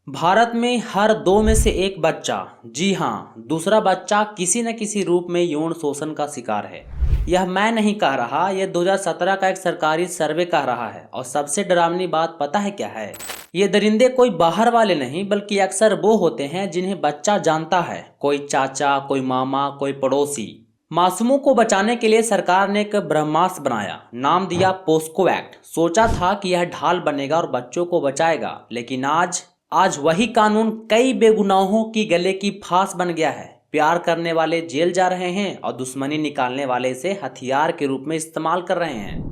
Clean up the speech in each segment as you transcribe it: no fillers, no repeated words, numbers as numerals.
भारत में हर दो में से एक बच्चा, जी हाँ, दूसरा बच्चा किसी न किसी रूप में यौन शोषण का शिकार है। यह मैं नहीं कह रहा, यह 2017 का एक सरकारी सर्वे कह रहा है। और सबसे डरावनी बात पता है क्या है? ये दरिंदे कोई बाहर वाले नहीं बल्कि अक्सर वो होते हैं जिन्हें बच्चा जानता है। कोई चाचा, कोई मामा, कोई पड़ोसी। मासूमों को बचाने के लिए सरकार ने एक ब्रह्मास्त्र बनाया, नाम दिया पोस्को एक्ट। सोचा था कि यह ढाल बनेगा और बच्चों को बचाएगा, लेकिन आज वही कानून कई बेगुनाहों की गले की फांस बन गया है। प्यार करने वाले जेल जा रहे हैं और दुश्मनी निकालने वाले इसे हथियार के रूप में इस्तेमाल कर रहे हैं।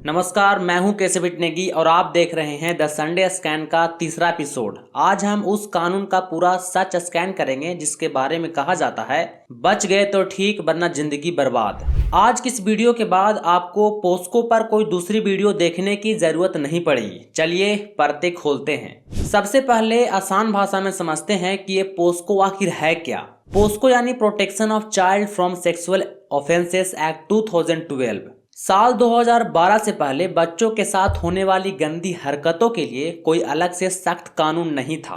नमस्कार, मैं हूं केशव नेगी और आप देख रहे हैं द संडे स्कैन का तीसरा एपिसोड। आज हम उस कानून का पूरा सच स्कैन करेंगे जिसके बारे में कहा जाता है, बच गए तो ठीक वरना जिंदगी बर्बाद। आज की इस वीडियो के बाद आपको पोस्को पर कोई दूसरी वीडियो देखने की जरूरत नहीं पड़ेगी। चलिए पर्दे खोलते हैं। सबसे पहले आसान भाषा में समझते हैं कि ये पोस्को आखिर है क्या। पोस्को यानी protection of child from sexual offences act 2012। साल 2012 से पहले बच्चों के साथ होने वाली गंदी हरकतों के लिए कोई अलग से सख्त कानून नहीं था।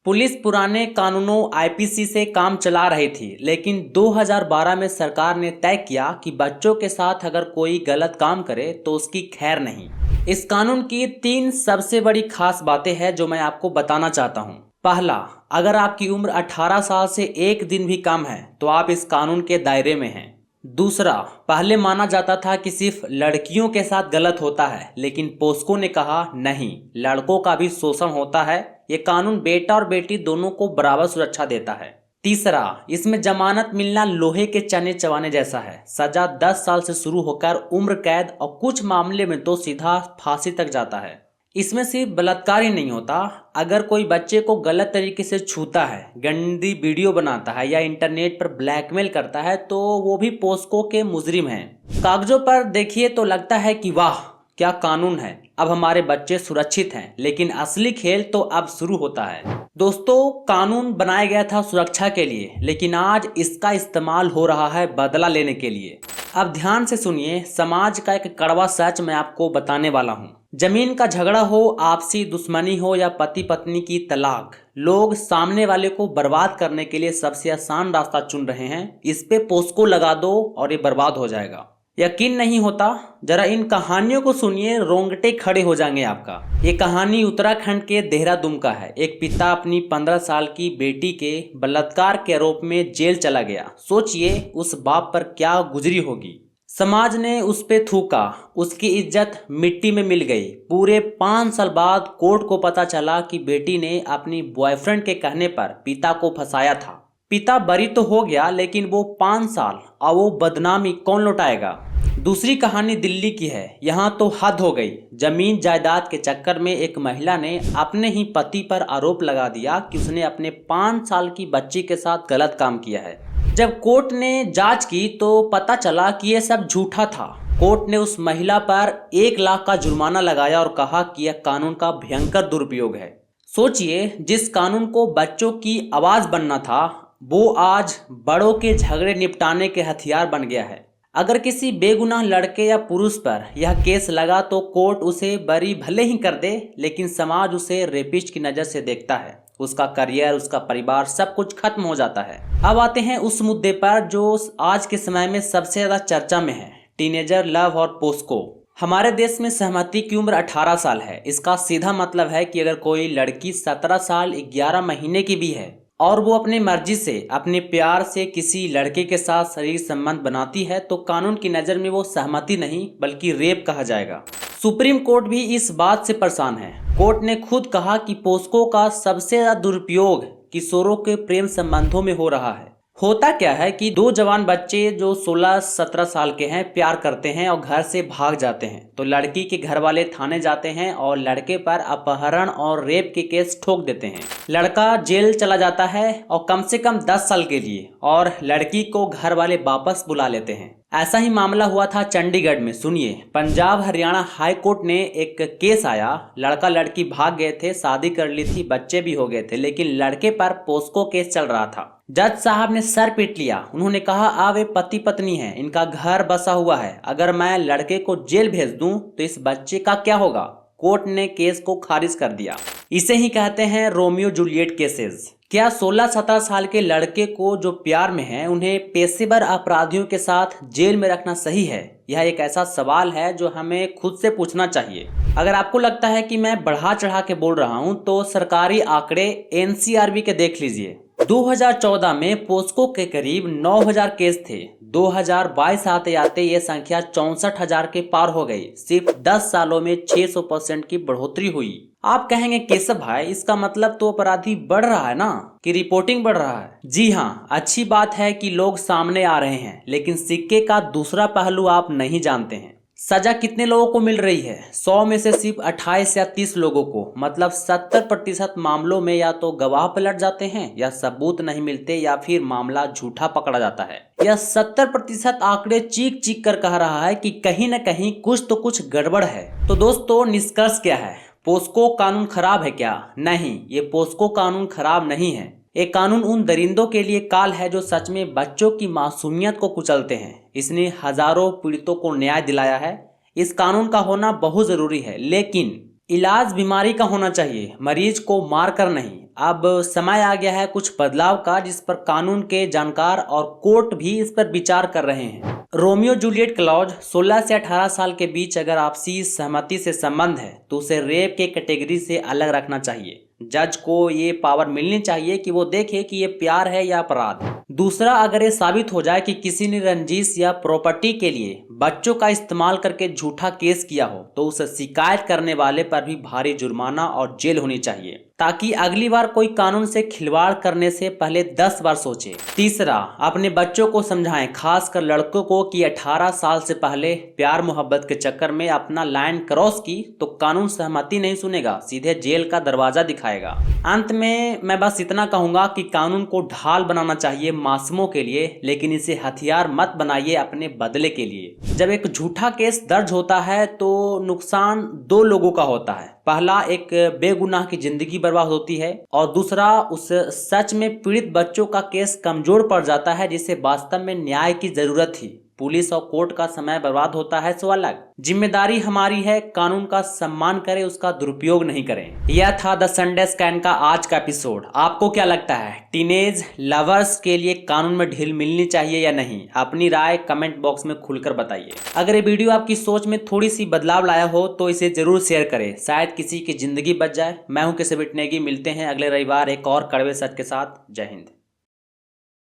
पुलिस पुराने कानूनों आईपीसी से काम चला रही थी, लेकिन 2012 में सरकार ने तय किया कि बच्चों के साथ अगर कोई गलत काम करे तो उसकी खैर नहीं। इस कानून की 3 सबसे बड़ी खास बातें हैं जो मैं आपको बताना चाहता हूँ। पहला, अगर आपकी उम्र 18 साल से एक दिन भी कम है तो आप इस कानून के दायरे में हैं। दूसरा, पहले माना जाता था कि सिर्फ लड़कियों के साथ गलत होता है, लेकिन पोस्को ने कहा नहीं, लड़कों का भी शोषण होता है। ये कानून बेटा और बेटी दोनों को बराबर सुरक्षा देता है। तीसरा, इसमें जमानत मिलना लोहे के चने चबाने जैसा है। सजा 10 साल से शुरू होकर उम्र कैद और कुछ मामले में तो सीधा फांसी तक जाता है। इसमें सिर्फ बलात्कार ही नहीं होता, अगर कोई बच्चे को गलत तरीके से छूता है, गंदी वीडियो बनाता है या इंटरनेट पर ब्लैकमेल करता है तो वो भी पोस्को के मुजरिम हैं। कागजों पर देखिए तो लगता है कि वाह क्या कानून है, अब हमारे बच्चे सुरक्षित हैं, लेकिन असली खेल तो अब शुरू होता है। दोस्तों, कानून बनाया गया था सुरक्षा के लिए, लेकिन आज इसका इस्तेमाल हो रहा है बदला लेने के लिए। अब ध्यान से सुनिए, समाज का एक कड़वा सच मैं आपको बताने वाला हूँ। जमीन का झगड़ा हो, आपसी दुश्मनी हो या पति पत्नी की तलाक, लोग सामने वाले को बर्बाद करने के लिए सबसे आसान रास्ता चुन रहे हैं। इस पे पोस्को लगा दो और ये बर्बाद हो जाएगा। यकीन नहीं होता? जरा इन कहानियों को सुनिए, रोंगटे खड़े हो जाएंगे आपका। ये कहानी उत्तराखंड के देहरादून का है। एक पिता अपनी 15 साल की बेटी के बलात्कार के आरोप में जेल चला गया। सोचिए उस बाप पर क्या गुजरी होगी। समाज ने उस पे थूका, उसकी इज्जत मिट्टी में मिल गई। पूरे 5 साल बाद कोर्ट को पता चला कि बेटी ने अपनी बॉयफ्रेंड के कहने पर पिता को फंसाया था। पिता बरी तो हो गया, लेकिन वो 5 साल और वो बदनामी कौन लौटाएगा। दूसरी कहानी दिल्ली की है। यहाँ तो हद हो गई। जमीन जायदाद के चक्कर में एक महिला ने अपने ही पति पर आरोप लगा दिया कि उसने अपने 5 साल की बच्ची के साथ गलत काम किया है। जब कोर्ट ने जांच की तो पता चला कि यह सब झूठा था। कोर्ट ने उस महिला पर 1 लाख का जुर्माना लगाया और कहा कि यह कानून का भयंकर दुरुपयोग है। सोचिए, जिस कानून को बच्चों की आवाज बनना था वो आज बड़ों के झगड़े निपटाने के हथियार बन गया है। अगर किसी बेगुनाह लड़के या पुरुष पर यह केस लगा तो कोर्ट उसे बरी भले ही कर दे, लेकिन समाज उसे रेपिस्ट की नज़र से देखता है। उसका करियर, उसका परिवार, सब कुछ खत्म हो जाता है। अब आते हैं उस मुद्दे पर जो आज के समय में सबसे ज़्यादा चर्चा में है, टीनेजर लव और पोस्को। हमारे देश में सहमति की उम्र 18 साल है। इसका सीधा मतलब है कि अगर कोई लड़की 17 साल 11 महीने की भी है और वो अपनी मर्जी से, अपने प्यार से किसी लड़के के साथ शारीरिक संबंध बनाती है तो कानून की नज़र में वो सहमति नहीं बल्कि रेप कहा जाएगा। सुप्रीम कोर्ट भी इस बात से परेशान है। कोर्ट ने खुद कहा कि पोस्को का सबसे ज्यादा दुरुपयोग किशोरों के प्रेम संबंधों में हो रहा है। होता क्या है कि 2 जवान बच्चे जो 16-17 साल के हैं प्यार करते हैं और घर से भाग जाते हैं, तो लड़की के घर वाले थाने जाते हैं और लड़के पर अपहरण और रेप के केस ठोक देते हैं। लड़का जेल चला जाता है और कम से कम 10 साल के लिए, और लड़की को घर वाले वापस बुला लेते हैं। ऐसा ही मामला हुआ था चंडीगढ़ में। सुनिए, पंजाब हरियाणा हाई कोर्ट ने एक केस आया। लड़का लड़की भाग गए थे, शादी कर ली थी, बच्चे भी हो गए थे, लेकिन लड़के पर पोस्को केस चल रहा था। जज साहब ने सर पीट लिया। उन्होंने कहा, अब ये पति पत्नी है, इनका घर बसा हुआ है, अगर मैं लड़के को जेल भेज दूं तो इस बच्चे का क्या होगा। कोर्ट ने केस को खारिज कर दिया। इसे ही कहते हैं रोमियो जूलियट केसेस। क्या 16-17 साल के लड़के को जो प्यार में है, उन्हें पेशेवर अपराधियों के साथ जेल में रखना सही है? यह एक ऐसा सवाल है जो हमें खुद से पूछना चाहिए। अगर आपको लगता है कि मैं बढ़ा चढ़ा के बोल रहा हूं, तो सरकारी आंकड़े एनसीआरबी के देख लीजिए। 2014 में पोस्को के करीब 9000 केस थे। 2022 आते आते ये संख्या 64,000 के पार हो गई। सिर्फ 10 सालों में 600% की बढ़ोतरी हुई। आप कहेंगे, केशव भाई, इसका मतलब तो अपराधी बढ़ रहा है ना, कि रिपोर्टिंग बढ़ रहा है? जी हाँ, अच्छी बात है कि लोग सामने आ रहे हैं, लेकिन सिक्के का दूसरा पहलू आप नहीं जानते हैं। सजा कितने लोगों को मिल रही है? 100 में से सिर्फ 28 या 30 लोगों को। मतलब 70% मामलों में या तो गवाह पलट जाते हैं, या सबूत नहीं मिलते, या फिर मामला झूठा पकड़ा जाता है। यह 70% आंकड़े चीख चीख कर कह रहा है कि कहीं न कहीं कुछ तो कुछ गड़बड़ है। तो दोस्तों, निष्कर्ष क्या है? पोस्को कानून खराब है क्या? नहीं, ये पोस्को कानून खराब नहीं है। ये कानून उन दरिंदों के लिए काल है जो सच में बच्चों की मासूमियत को कुचलते हैं। इसने हजारों पीड़ितों को न्याय दिलाया है। इस कानून का होना बहुत जरूरी है, लेकिन इलाज बीमारी का होना चाहिए, मरीज को मार कर नहीं। अब समय आ गया है कुछ बदलाव का, जिस पर कानून के जानकार और कोर्ट भी इस पर विचार कर रहे हैं। रोमियो जूलियट क्लॉज 16 से 18 साल के बीच अगर आपसी सहमति से संबंध है तो उसे रेप के कैटेगरी से अलग रखना चाहिए। जज को ये पावर मिलनी चाहिए कि वो देखे कि ये प्यार है या अपराध। दूसरा, अगर ये साबित हो जाए कि किसी ने रंजिश या प्रॉपर्टी के लिए बच्चों का इस्तेमाल करके झूठा केस किया हो, तो उसे शिकायत करने वाले पर भी भारी जुर्माना और जेल होनी चाहिए, ताकि अगली बार कोई कानून से खिलवाड़ करने से पहले 10 बार सोचे। तीसरा, अपने बच्चों को समझाएं, खासकर लड़कों को, कि 18 साल से पहले प्यार मोहब्बत के चक्कर में अपना लाइन क्रॉस की तो कानून सहमति नहीं सुनेगा, सीधे जेल का दरवाजा दिखाएगा। अंत में मैं बस इतना कहूंगा कि कानून को ढाल बनाना चाहिए मासूमों के लिए, लेकिन इसे हथियार मत बनाइए अपने बदले के लिए। जब एक झूठा केस दर्ज होता है तो नुकसान 2 लोगों का होता है। पहला, एक बेगुनाह की जिंदगी बर्बाद होती है, और दूसरा, उस सच में पीड़ित बच्चों का केस कमजोर पड़ जाता है जिसे वास्तव में न्याय की जरूरत थी। पुलिस और कोर्ट का समय बर्बाद होता है, सो अलग। जिम्मेदारी हमारी है, कानून का सम्मान करें, उसका दुरुपयोग नहीं करें। यह था द संडे स्कैन का आज का एपिसोड। आपको क्या लगता है, टीनेज लवर्स के लिए कानून में ढील मिलनी चाहिए या नहीं? अपनी राय कमेंट बॉक्स में खुलकर बताइए। अगर ये वीडियो आपकी सोच में थोड़ी सी बदलाव लाया हो तो इसे जरूर शेयर करें, शायद किसी की जिंदगी बच जाए। मैं हूं केशव विटनेगी, मिलते हैं अगले रविवार एक और कड़वे सच के साथ। जय हिंद।